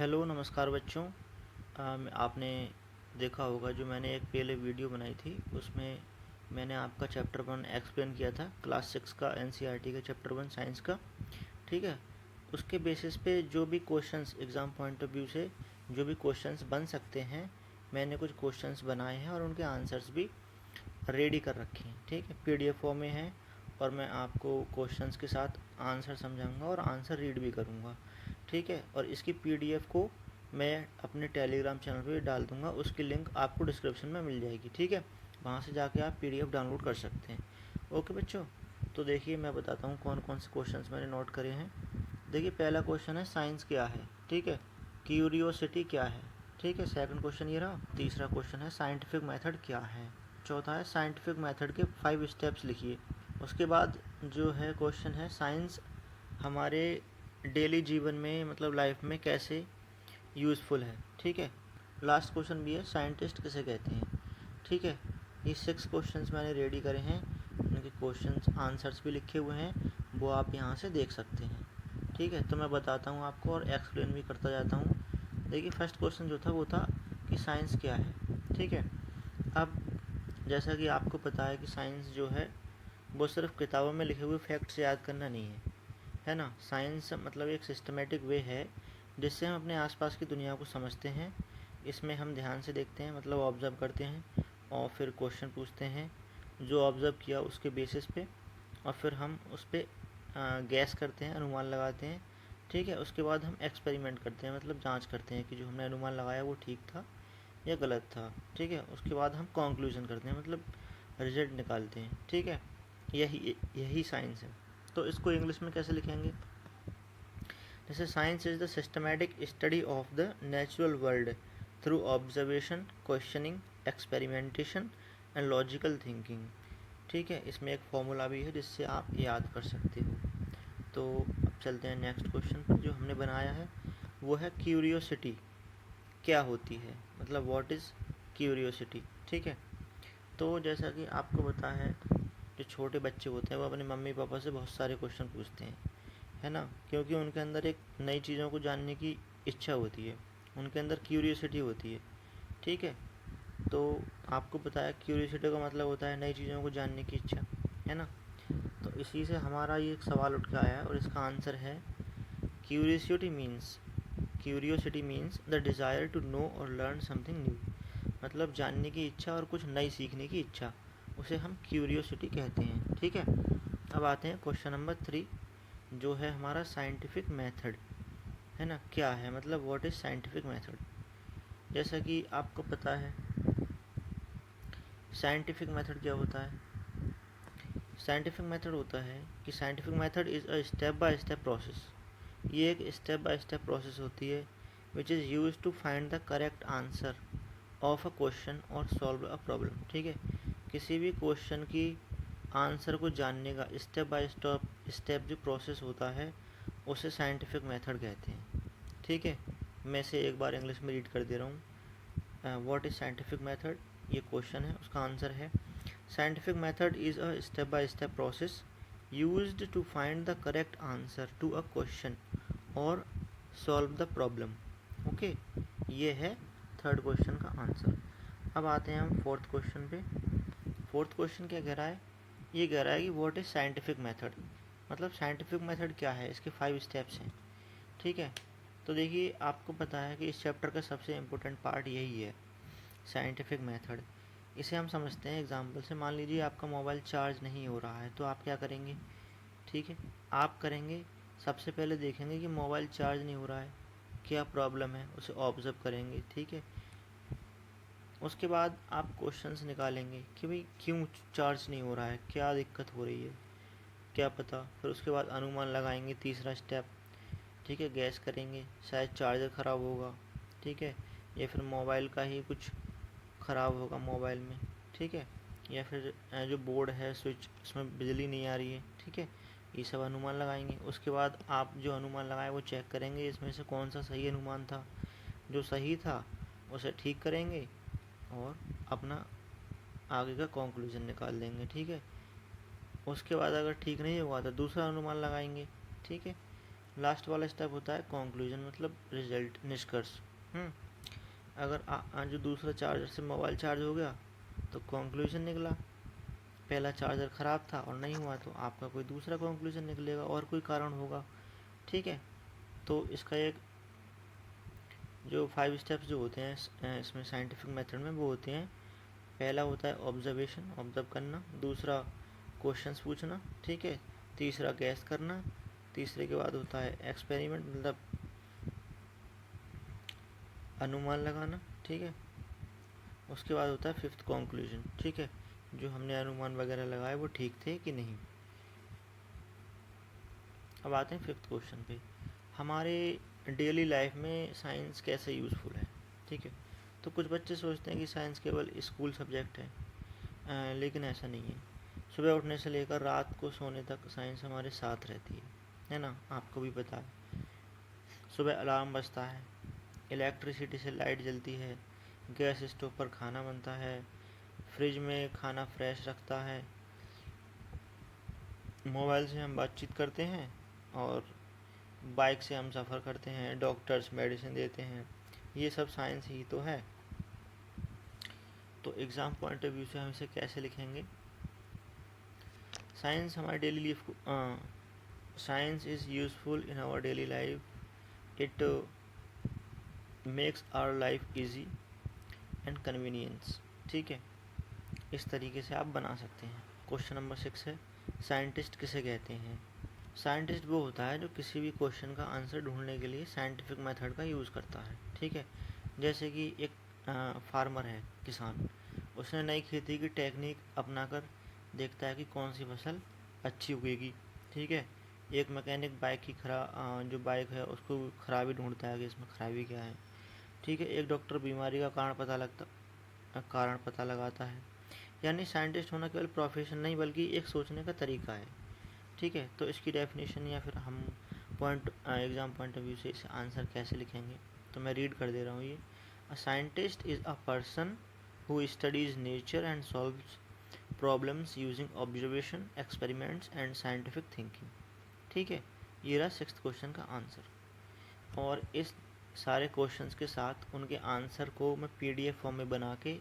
Hello नमस्कार बच्चों। आपने देखा होगा जो मैंने एक पहले वीडियो बनाई थी उसमें मैंने आपका चैप्टर 1 एक्सप्लेन किया था, क्लास 6 का एनसीईआरटी का चैप्टर 1 साइंस का। ठीक है, उसके बेसिस पे जो भी questions exam point of view से जो भी क्वेश्चंस बन सकते हैं, मैंने कुछ क्वेश्चंस बनाए हैं और उनके आंसर्स भी रेडी कर रखे हैं। ठीक है, पीडीएफ फॉर्म में है और मैं आपको क्वेश्चंस के साथ आंसर समझाऊंगा और आंसर रीड भी करूंगा। ठीक है, और इसकी पीडीएफ को मैं अपने टेलीग्राम चैनल पे डाल दूंगा, उसकी लिंक आपको डिस्क्रिप्शन में मिल जाएगी। ठीक है, वहाँ से जाके आप पीडीएफ डाउनलोड कर सकते हैं। ओके बच्चों, तो देखिए मैं बताता हूँ कौन कौन से क्वेश्चंस मैंने नोट करे हैं। देखिए पहला क्वेश्चन है साइंस क्या है। ठीक है, क्यूरियोसिटी क्या है। ठीक है, सेकंड क्वेश्चन ये रहा। तीसरा क्वेश्चन है साइंटिफिक मेथड क्या है। चौथा है साइंटिफिक मेथड के 5 स्टेप्स लिखिए। उसके बाद जो है क्वेश्चन है साइंस हमारे डेली जीवन में मतलब लाइफ में कैसे यूज़फुल है। ठीक है, लास्ट क्वेश्चन भी है साइंटिस्ट किसे कहते हैं। ठीक है, ये 6 क्वेश्चंस मैंने रेडी करे हैं, उनके क्वेश्चंस आंसर्स भी लिखे हुए हैं, वो आप यहाँ से देख सकते हैं। ठीक है, तो मैं बताता हूँ आपको और एक्सप्लेन भी करता जाता हूँ। देखिए फर्स्ट क्वेश्चन जो था वो था कि साइंस क्या है। ठीक है, अब जैसा कि आपको पता है कि साइंस जो है वो सिर्फ किताबों में लिखे हुए फैक्ट्स याद करना नहीं है ना। साइंस मतलब एक सिस्टमेटिक वे है जिससे हम अपने आसपास की दुनिया को समझते हैं। इसमें हम ध्यान से देखते हैं, मतलब ऑब्ज़र्व करते हैं और फिर क्वेश्चन पूछते हैं जो ऑब्ज़र्व किया उसके बेसिस पे, और फिर हम उस पर गैस करते हैं, अनुमान लगाते हैं। ठीक है, उसके बाद हम एक्सपेरिमेंट करते हैं, मतलब जांच करते हैं कि जो हमने अनुमान लगाया वो ठीक था या गलत था। ठीक है, उसके बाद हम कंक्लूजन करते हैं, मतलब रिजल्ट निकालते हैं। ठीक है, यही यही साइंस है। तो इसको इंग्लिश में कैसे लिखेंगे, जैसे science is the systematic study of the natural world through observation, questioning, experimentation and logical thinking. ठीक है, इसमें एक फॉर्मूला भी है जिससे आप याद कर सकते हो। तो अब चलते हैं नेक्स्ट क्वेश्चन पर जो हमने बनाया है, वो है क्यूरियोसिटी क्या होती है, मतलब व्हाट इज़ क्यूरियोसिटी। ठीक है, तो जैसा कि आपको पता है जो छोटे बच्चे होते हैं वो अपने मम्मी पापा से बहुत सारे क्वेश्चन पूछते हैं, है ना, क्योंकि उनके अंदर एक नई चीज़ों को जानने की इच्छा होती है, उनके अंदर क्यूरियोसिटी होती है। ठीक है, तो आपको पता है क्यूरियोसिटी का मतलब होता है नई चीज़ों को जानने की इच्छा, है ना। तो इसी से हमारा ये एक सवाल उठ के आया है और इसका आंसर है curiosity means the desire to know और लर्न समथिंग न्यू, मतलब जानने की इच्छा और कुछ नई सीखने की इच्छा, उसे हम क्यूरियोसिटी कहते हैं। ठीक है, अब आते हैं क्वेश्चन नंबर 3 जो है हमारा साइंटिफिक मेथड, है ना, क्या है, मतलब व्हाट इज़ साइंटिफिक मेथड। जैसा कि आपको पता है साइंटिफिक मेथड क्या होता है। साइंटिफिक मेथड होता है कि scientific method is a step by step process, ये एक स्टेप बाय स्टेप प्रोसेस होती है which is use to find the correct answer of a question और सॉल्व अ प्रॉब्लम। ठीक है, किसी भी क्वेश्चन की आंसर को जानने का स्टेप बाय स्टेप जो प्रोसेस होता है उसे साइंटिफिक मेथड कहते हैं। ठीक है, मैं इसे एक बार इंग्लिश में रीड कर दे रहा हूँ। व्हाट इज़ साइंटिफिक मेथड, ये क्वेश्चन है, उसका आंसर है scientific method is a step by step process used to find the correct answer to a question और सॉल्व द प्रॉब्लम। ओके, ये है थर्ड क्वेश्चन का आंसर। अब आते हैं हम फोर्थ क्वेश्चन पे। फोर्थ क्वेश्चन क्या कह रहा है, ये कह रहा है कि व्हाट इज़ साइंटिफिक मेथड, मतलब साइंटिफिक मेथड क्या है, इसके 5 स्टेप्स हैं। ठीक है, तो देखिए आपको पता है कि इस चैप्टर का सबसे इम्पोर्टेंट पार्ट यही है, साइंटिफिक मेथड। इसे हम समझते हैं एग्जाम्पल से। मान लीजिए आपका मोबाइल चार्ज नहीं हो रहा है तो आप क्या करेंगे। ठीक है, आप करेंगे सबसे पहले देखेंगे कि मोबाइल चार्ज नहीं हो रहा है, क्या प्रॉब्लम है, उसे ऑब्ज़र्व करेंगे। ठीक है, उसके बाद आप क्वेश्चंस निकालेंगे कि भाई क्यों चार्ज नहीं हो रहा है, क्या दिक्कत हो रही है, क्या पता। फिर उसके बाद अनुमान लगाएंगे, तीसरा स्टेप। ठीक है, गैस करेंगे शायद चार्जर ख़राब होगा। ठीक है, या फिर मोबाइल का ही कुछ ख़राब होगा मोबाइल में। ठीक है, या फिर जो बोर्ड है स्विच उसमें बिजली नहीं आ रही है। ठीक है, ये सब अनुमान लगाएंगे। उसके बाद आप जो अनुमान लगाए वो चेक करेंगे इसमें से कौन सा सही अनुमान था, जो सही था उसे ठीक करेंगे और अपना आगे का कंक्लूजन निकाल देंगे। ठीक है, उसके बाद अगर ठीक नहीं हुआ तो दूसरा अनुमान लगाएंगे। ठीक है, लास्ट वाला स्टेप होता है कंक्लूजन, मतलब रिजल्ट, निष्कर्ष। अगर जो दूसरा चार्जर से मोबाइल चार्ज हो गया तो कंक्लूजन निकला, पहला चार्जर ख़राब था और नहीं हुआ तो आपका कोई दूसरा कंक्लूजन निकलेगा और कोई कारण होगा। ठीक है, तो इसका एक जो 5 स्टेप्स जो होते हैं इसमें साइंटिफिक मेथड में वो होते हैं। पहला होता है ऑब्जर्वेशन, ऑब्जर्व करना। दूसरा क्वेश्चंस पूछना। ठीक है, तीसरा गैस करना। तीसरे के बाद होता है एक्सपेरिमेंट, मतलब अनुमान लगाना। ठीक है, उसके बाद होता है फिफ्थ कंक्लूजन। ठीक है, जो हमने अनुमान वगैरह लगाए वो ठीक थे कि नहीं। अब आते हैं फिफ्थ क्वेश्चन पे, हमारे डेली लाइफ में साइंस कैसे यूज़फुल है। ठीक है, तो कुछ बच्चे सोचते हैं कि साइंस केवल स्कूल सब्जेक्ट है, लेकिन ऐसा नहीं है। सुबह उठने से लेकर रात को सोने तक साइंस हमारे साथ रहती है ना। आपको भी पता है, सुबह अलार्म बजता है, इलेक्ट्रिसिटी से लाइट जलती है, गैस स्टोव पर खाना बनता है, फ्रिज में खाना फ्रेश रखता है, मोबाइल से हम बातचीत करते हैं, और बाइक से हम सफ़र करते हैं, डॉक्टर्स मेडिसिन देते हैं। ये सब साइंस ही तो है। तो एग्ज़ाम पॉइंट ऑफ व्यू से हम इसे कैसे लिखेंगे। साइंस हमारे daily life, science is useful in our daily life. It makes our life easy and convenience. ठीक है, इस तरीके से आप बना सकते हैं। क्वेश्चन नंबर 6 है, साइंटिस्ट किसे कहते हैं। साइंटिस्ट वो होता है जो किसी भी क्वेश्चन का आंसर ढूंढने के लिए साइंटिफिक मेथड का यूज़ करता है। ठीक है, जैसे कि एक फार्मर है, किसान, उसने नई खेती की टेक्निक अपनाकर देखता है कि कौन सी फसल अच्छी उगेगी। ठीक है, एक मैकेनिक बाइक की जो बाइक है उसको खराबी ढूंढता है कि इसमें खराबी क्या है। ठीक है, एक डॉक्टर बीमारी का कारण पता लगाता है। यानी साइंटिस्ट होना केवल प्रोफेशन नहीं बल्कि एक सोचने का तरीका है। ठीक है, तो इसकी डेफिनेशन या फिर हम एग्ज़ाम पॉइंट ऑफ व्यू से इसे आंसर कैसे लिखेंगे, तो मैं रीड कर दे रहा हूँ ये। A scientist is a person who studies nature and solves problems using observation, experiments and scientific thinking. ठीक है, ये रहा 6th क्वेश्चन का आंसर। और इस सारे क्वेश्चंस के साथ उनके आंसर को मैं PDF फॉर्म में बना के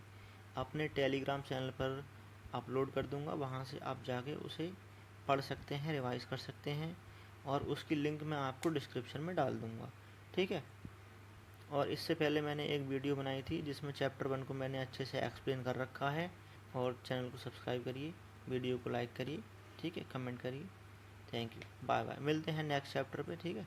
अपने टेलीग्राम चैनल पर अपलोड कर दूंगा। वहाँ से आप जाके उसे पढ़ सकते हैं, रिवाइज कर सकते हैं, और उसकी लिंक मैं आपको डिस्क्रिप्शन में डाल दूंगा। ठीक है, और इससे पहले मैंने एक वीडियो बनाई थी जिसमें चैप्टर 1 को मैंने अच्छे से एक्सप्लेन कर रखा है। और चैनल को सब्सक्राइब करिए, वीडियो को लाइक करिए, ठीक है, कमेंट करिए। थैंक यू, बाय बाय, मिलते हैं नेक्स्ट चैप्टर पे। ठीक है।